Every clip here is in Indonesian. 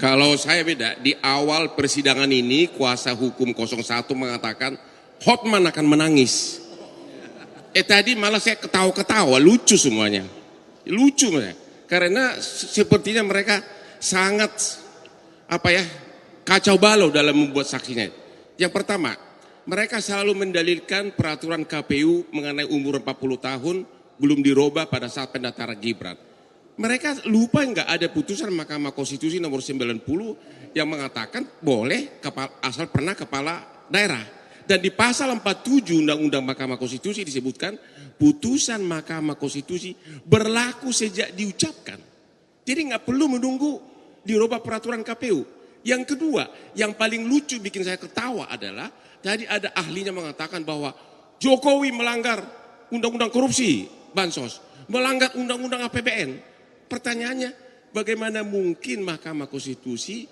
Kalau saya beda, di awal persidangan ini kuasa hukum 01 mengatakan Hotman akan menangis. Tadi malah saya ketawa-ketawa, lucu semuanya. Lucu mereka. Karena sepertinya mereka sangat kacau balau dalam membuat saksinya. Yang pertama, mereka selalu mendalilkan peraturan KPU mengenai umur 40 tahun belum dirubah pada saat pendaftaran Gibran. Mereka lupa nggak ada putusan Mahkamah Konstitusi nomor 90 yang mengatakan boleh asal pernah kepala daerah. Dan di pasal 47 Undang-Undang Mahkamah Konstitusi disebutkan putusan Mahkamah Konstitusi berlaku sejak diucapkan. Jadi nggak perlu menunggu dirubah peraturan KPU. Yang kedua, yang paling lucu bikin saya ketawa adalah tadi ada ahlinya mengatakan bahwa Jokowi melanggar undang-undang korupsi, bansos, melanggar undang-undang APBN. Pertanyaannya, bagaimana mungkin Mahkamah Konstitusi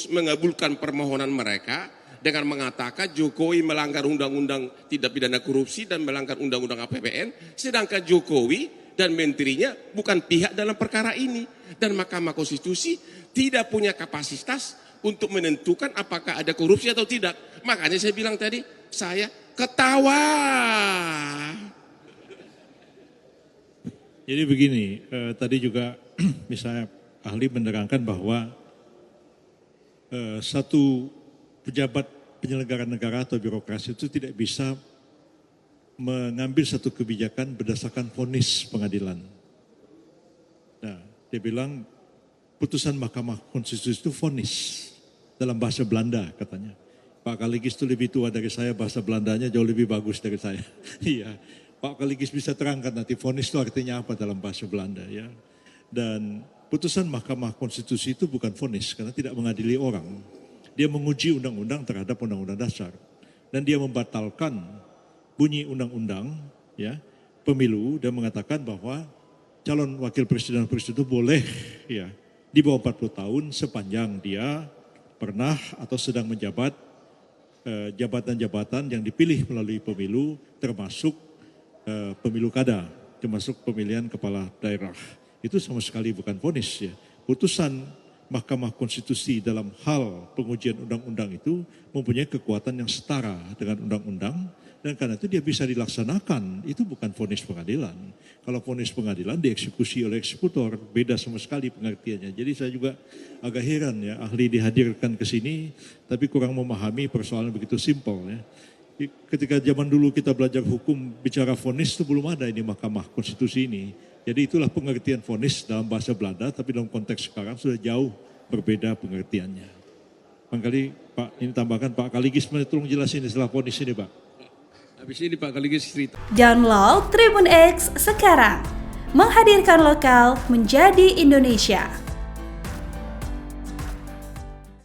mengabulkan permohonan mereka dengan mengatakan Jokowi melanggar undang-undang tidak pidana korupsi dan melanggar undang-undang APBN, sedangkan Jokowi dan menterinya bukan pihak dalam perkara ini. Dan Mahkamah Konstitusi tidak punya kapasitas untuk menentukan apakah ada korupsi atau tidak. Makanya saya bilang tadi, saya ketawa. Jadi begini, tadi juga misalnya ahli menerangkan bahwa satu pejabat penyelenggara negara atau birokrasi itu tidak bisa mengambil satu kebijakan berdasarkan vonis pengadilan. Nah, dia bilang putusan Mahkamah Konstitusi itu vonis dalam bahasa Belanda katanya. Pak Kaligis itu lebih tua dari saya, bahasa Belandanya jauh lebih bagus dari saya. Iya, Pak Kaligis bisa terangkan nanti vonis itu artinya apa dalam bahasa Belanda ya. Dan putusan Mahkamah Konstitusi itu bukan vonis karena tidak mengadili orang. Dia menguji undang-undang terhadap undang-undang dasar dan dia membatalkan bunyi undang-undang ya pemilu dan mengatakan bahwa calon wakil presiden itu boleh ya di bawah 40 tahun sepanjang dia pernah atau sedang menjabat jabatan-jabatan yang dipilih melalui pemilu termasuk pemilu kada, termasuk pemilihan kepala daerah. Itu sama sekali bukan vonis ya. Putusan Mahkamah Konstitusi dalam hal pengujian undang-undang itu mempunyai kekuatan yang setara dengan undang-undang dan karena itu dia bisa dilaksanakan. Itu bukan vonis pengadilan. Kalau vonis pengadilan dieksekusi oleh eksekutor, beda sama sekali pengertiannya. Jadi saya juga agak heran ya, ahli dihadirkan ke sini tapi kurang memahami persoalan begitu simpel ya. Ketika zaman dulu kita belajar hukum bicara vonis itu belum ada ini Mahkamah Konstitusi ini. Jadi itulah pengertian vonis dalam bahasa Belanda, tapi dalam konteks sekarang sudah jauh berbeda pengertiannya. Barangkali Pak, ini tambahkan Pak Kaligis, tolong jelasin istilah vonis ini Pak. Habis ini Pak Kaligis cerita. Download Tribun X sekarang, menghadirkan lokal menjadi Indonesia.